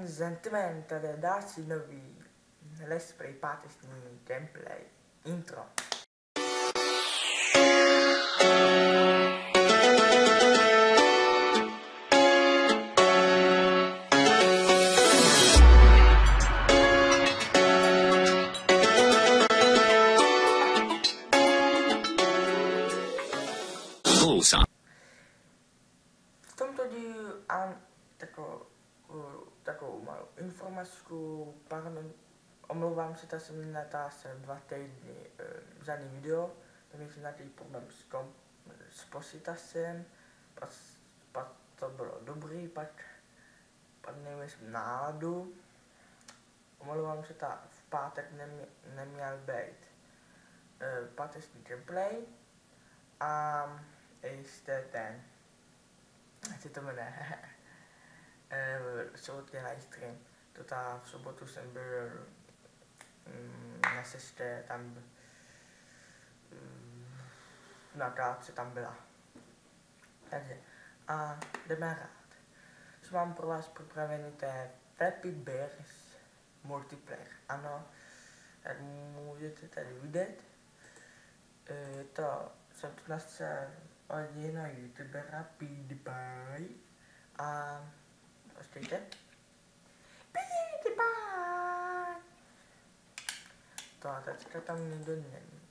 presentemente darsi nový Let's Play pátečný gameplay intro. V tomto dílu mám takovou malou informačku, pardon, omlouvám se, že jsem natáčel 2 týdny žádný video, tam jsem nějaký problém s počítačem, pak to bylo dobrý, pak neměl jsem náladu, omlouvám se, v pátek neměl být páteční gameplay a ještě ten, jak se to jmenuje, sobotní live stream. V sobotu jsem byl na sestě, tam natáčce tam byla. Takže, a jdeme hrát. Mám pro vás připravený ten Flappy Birds multiplayer. Ano, jak můžete tady vidět, jsem to našel od jednoho youtubera PewDiePie a počkejte. PewDiePie! To a teďka tam nikdo není.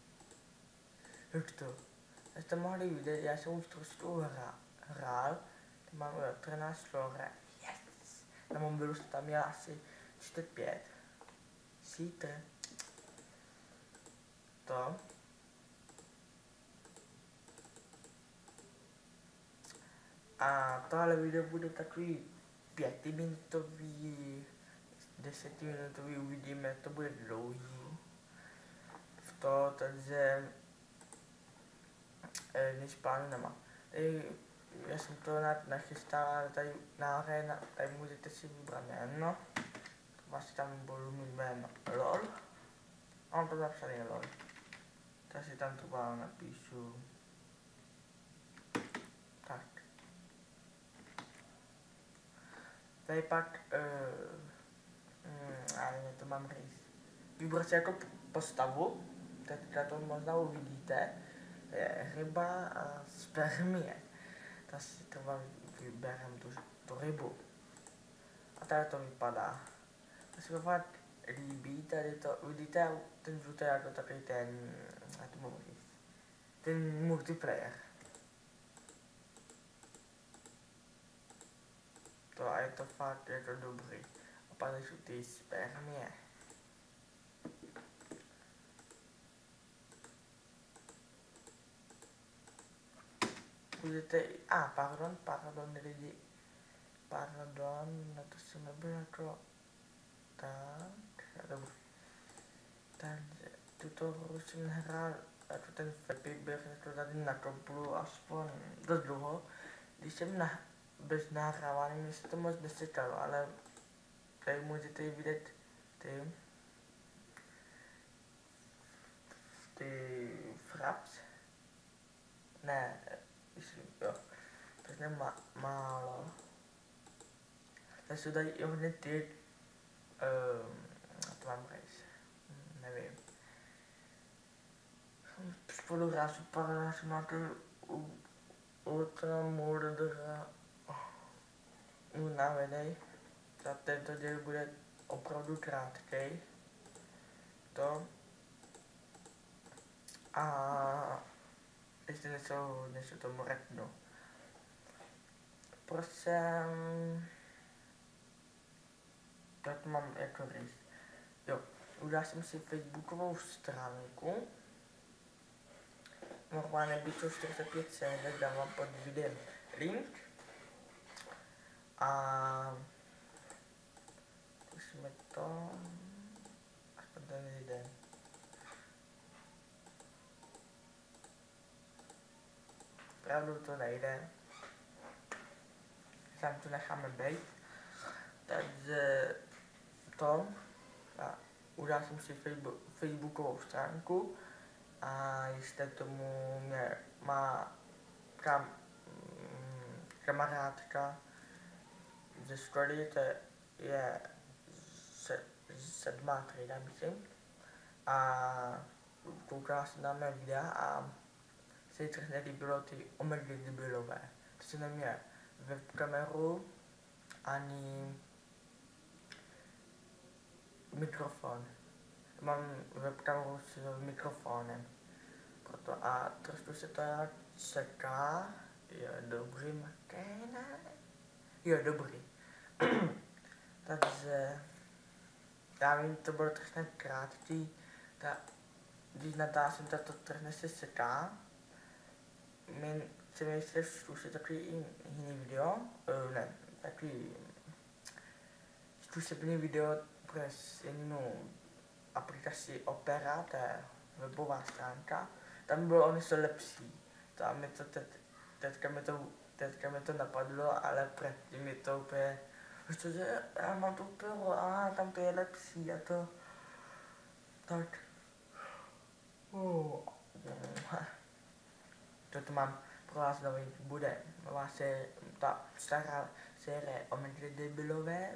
Jak to? Jak jste mohli vidět, já jsem už trošku hrál, tam mám 13 flore. Yes! Na mobilu jsem tam měl asi 45. Síte? To. A tohle video bude takový 5minutový, 10minutový, uvidíme, jak to bude dlouhý. Takže nic plánu nemám. Já jsem to nachystal, ale tady nahoře, tady můžete si vybrat jméno. Vlastně tam budu mít jméno LOL. A on to napsaný LOL. Tak si tam to napíšu. Tak. Tady pak, ale to mám říct. Vybrat si jako postavu, teďka to možná uvidíte, je ryba a spermie. Tak si to vyberem tu rybu. A tady to vypadá. To se mi fakt líbí, tady to, vidíte, ten žlutý jako takový ten, jak to mohu říct, ten multiplayer. To a je to fakt jako dobrý. A pak jsou ty spermie. Můžete, pardon lidi, na to jsem nebyl jako, tak, dobrý. Takže tuto hru jsem hrál, jako ten Flappy Birds, jako tady na komplu aspoň dost dlouho. Když jsem bez nahrávání, mě se to moc nesekalo, ale tady můžete vidět ty fraps. Ne, jo, to je málo. Takže jsou tady i hodně ty, to mám říct, nevím. Spoluhrát super, že máte ultra murdera unavený. Za tento díl bude opravdu krátký. To. A ještě něco tomu řeknu. Proč jsem... Tak mám jako říct. Jo, udělal jsem si facebookovou stránku. Normálně by to 45 cm, dávám pod videem link. A... Zkusíme to... Aspoň ten jeden. Pravdu to nejde. Tam to necháme být. Takže to. Udělal jsem si facebookovou stránku a jste tomu má kamarádka ze školy, to je je 7. třída, myslím. A koukala jsem na mé videa a se jí trochu nelíbilo ty omega debilové. To se neměl webkameru ani mikrofon. Mám webkameru s mikrofonem. Proto a trošku se to čeká. Jo, dobrý Makena. Jo, dobrý. Takže já vím, to bylo trošku krátký. Když natáčím, tak to trochu se seká. My chceme ještě zkusit takový jiný video. Ne, takový zkušební video přes jinou aplikaci Opera, to je webová stránka. Tam bylo o něco lepší. Tam je to teďka mi to napadlo, ale předtím je to úplně, protože já mám to Operu a tam to je lepší a to tak. Toto mám pro vás nový, bude nová ta stará série o debilové,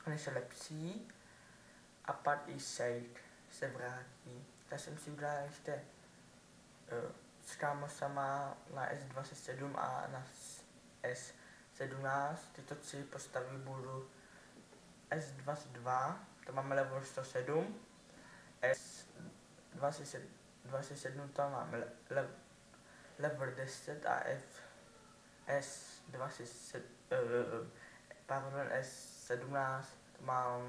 oni jsou lepší a pak i Shade se vrátí. Já jsem si udělal ještě s kámosama na S27 a na S17. Tyto 3 postavy budu S22, to máme level 107, S27 to máme level 10 a S17 mám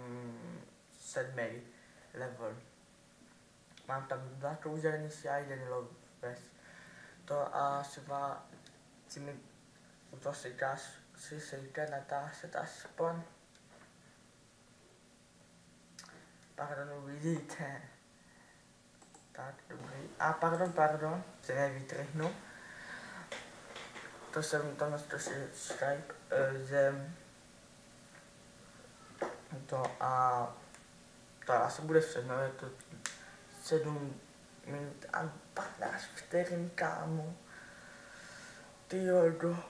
7. level. Mám tam 2 kouzelníci a 1 loves. To a třeba si mi to sejka natáčet aspoň. Pardon, uvidíte. Tak, dobrý. A pardon, se nevytrhnu. To jsem tam si Skype, že to a to asi bude všechno, je to 7 minut a 15 vteřin, kámo. Ty jodo.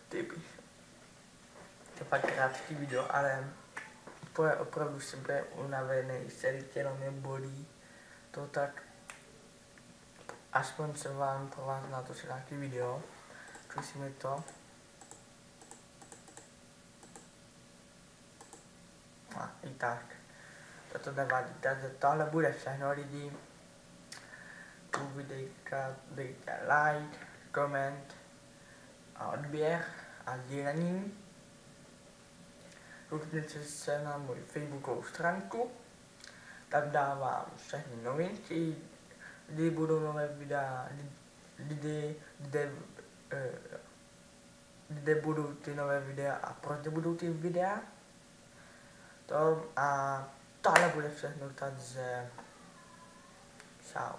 Typy. To je pak krátký video, ale to je opravdu jsem unavený, celý tělo mě bolí. To tak aspoň jsem vám pro vás natočil nějaký video. Zkusíme to. A i tak. Toto nevadí, takže tohle bude všechno lidi. U videjka dejte like, koment a odběr a sdílení. Koukněte se na můj facebookovou stránku, tam dávám všechny novinky, kdy budou nové videa, kde budou ty nové videa a proč budou ty videa. To a tohle bude všechno, takže čau.